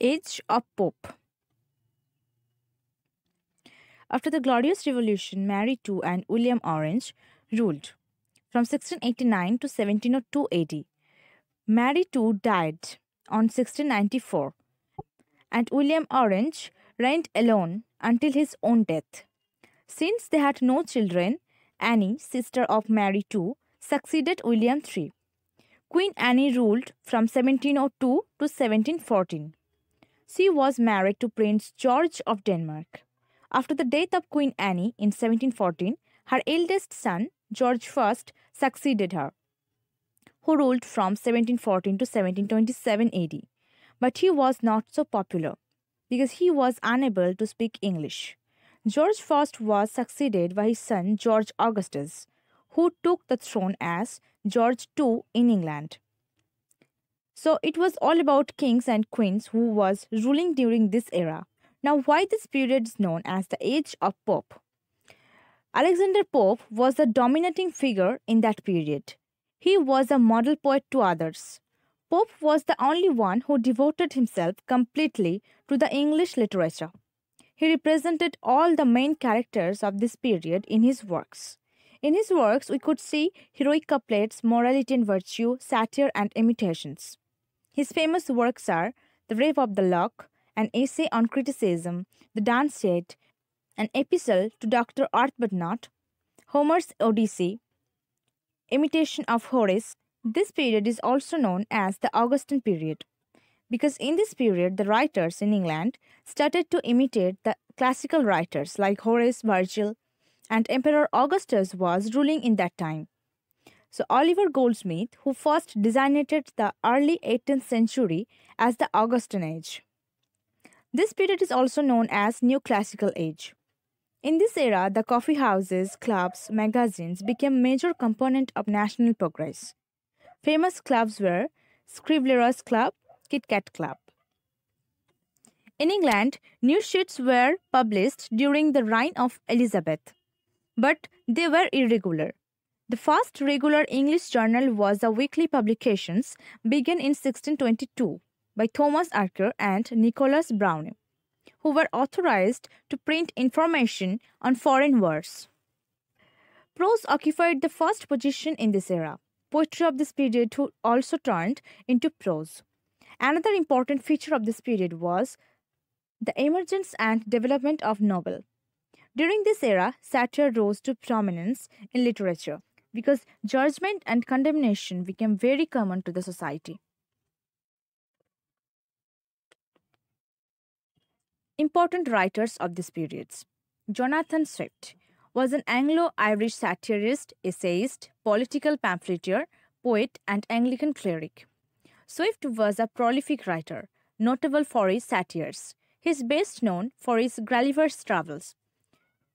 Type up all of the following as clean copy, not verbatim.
Age of Pope. After the Glorious Revolution, Mary II and William Orange ruled from 1689 to 1702 AD. Mary II died on 1694, and William Orange reigned alone until his own death. Since they had no children, Anne, sister of Mary II, succeeded William III. Queen Anne ruled from 1702 to 1714. She was married to Prince George of Denmark. After the death of Queen Anne in 1714, her eldest son, George I, succeeded her, who ruled from 1714 to 1727 AD. But he was not so popular because he was unable to speak English. George I was succeeded by his son George Augustus, who took the throne as George II in England. So it was all about kings and queens who was ruling during this era. Now, why this period is known as the Age of Pope? Alexander Pope was the dominating figure in that period. He was a model poet to others. Pope was the only one who devoted himself completely to the English literature. He represented all the main characters of this period in his works. In his works, we could see heroic couplets, morality and virtue, satire, and imitations. His famous works are The Rave of the Lock, an essay on criticism, The Dunciad, an epistle to Dr. Arbuthnot, Homer's Odyssey, Imitation of Horace. This period is also known as the Augustan period because in this period the writers in England started to imitate the classical writers like Horace, Virgil, and Emperor Augustus was ruling in that time. So Oliver Goldsmith, who first designated the early 18th century as the Augustan Age. This period is also known as Neoclassical Age. In this era, the coffee houses, clubs, magazines became a major component of national progress. Famous clubs were Scribler's Club, Kit Kat Club. In England, news sheets were published during the reign of Elizabeth, but they were irregular. The first regular English journal was the Weekly Publications, begun in 1622 by Thomas Archer and Nicholas Browne, who were authorized to print information on foreign wars. Prose occupied the first position in this era. Poetry of this period also turned into prose. Another important feature of this period was the emergence and development of novel. During this era, satire rose to prominence in literature because judgment and condemnation became very common to the society. Important writers of this period. Jonathan Swift was an Anglo-Irish satirist, essayist, political pamphleteer, poet, and Anglican cleric. Swift was a prolific writer, notable for his satires. He is best known for his Gulliver's Travels,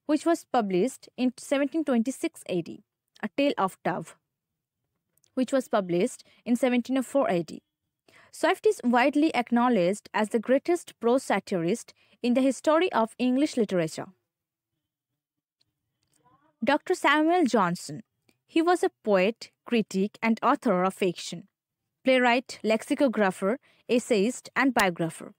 which was published in 1726 AD, A Tale of Dove, which was published in 1704 AD. Swift is widely acknowledged as the greatest prose satirist in the history of English literature. Dr. Samuel Johnson. He was a poet, critic, and author of fiction, playwright, lexicographer, essayist, and biographer.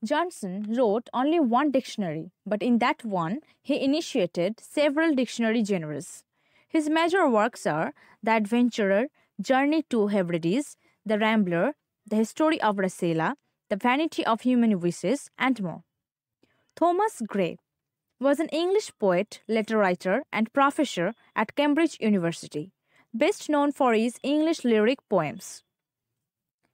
Johnson wrote only one dictionary, but in that one, he initiated several dictionary genres. His major works are The Adventurer, Journey to Hebrides, The Rambler, The History of Rasela, The Vanity of Human Wishes, and more. Thomas Gray was an English poet, letter writer, and professor at Cambridge University, best known for his English lyric poems.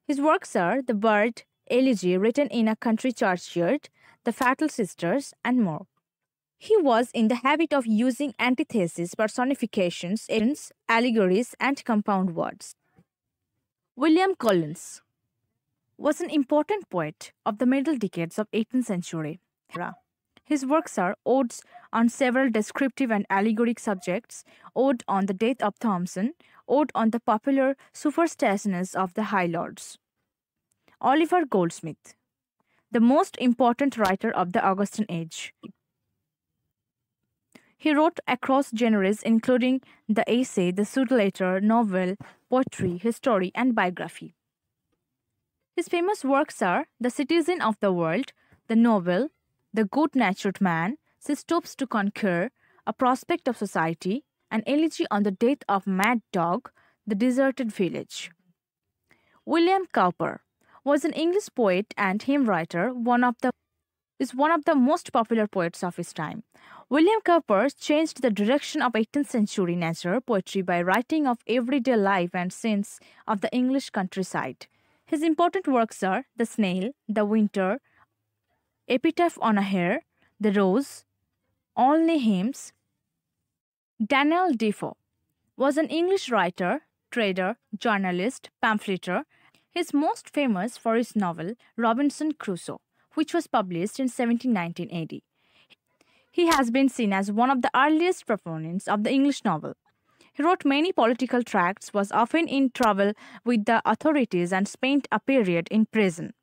His works are The Bird, Elegy written in a country churchyard, The Fatal Sisters, and more. He was in the habit of using antitheses, personifications, allegories, and compound words. William Collins was an important poet of the middle decades of 18th century era. His works are odes on several descriptive and allegoric subjects, ode on the death of Thomson, ode on the popular superstitiousness of the High Lords. Oliver Goldsmith, the most important writer of the Augustan Age. He wrote across genres including the essay, the pseudo-letter, novel, poetry, history, and biography. His famous works are The Citizen of the World, The Noble, The Good-Natured Man, She Stoops to Conquer, A Prospect of Society, An Elegy on the Death of Mad Dog, The Deserted Village. William Cowper was an English poet and hymn writer, one of the most popular poets of his time. William Cowper changed the direction of 18th century nature poetry by writing of everyday life and scenes of the English countryside. His important works are The Snail, The Winter, Epitaph on a Hare, The Rose, Olney Hymns. Daniel Defoe was an English writer, trader, journalist, pamphleteer. He is most famous for his novel Robinson Crusoe, which was published in 1719 AD. He has been seen as one of the earliest proponents of the English novel. He wrote many political tracts, was often in trouble with the authorities, and spent a period in prison.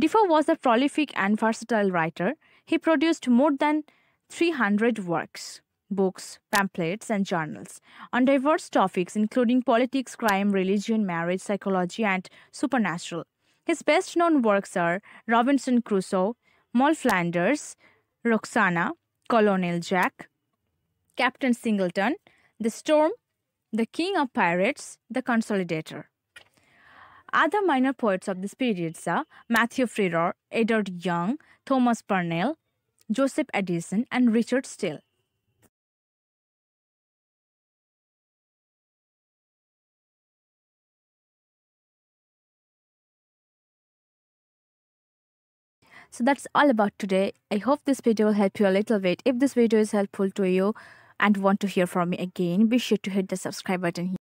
Defoe was a prolific and versatile writer. He produced more than 300 works, books, pamphlets, and journals on diverse topics including politics, crime, religion, marriage, psychology, and supernatural. His best-known works are Robinson Crusoe, Moll Flanders, Roxana, Colonel Jack, Captain Singleton, The Storm, The King of Pirates, The Consolidator. Other minor poets of this period are Matthew Freer, Edward Young, Thomas Purnell, Joseph Addison, and Richard Steele. So that's all about today. I hope this video will help you a little bit. If this video is helpful to you and want to hear from me again, be sure to hit the subscribe button here.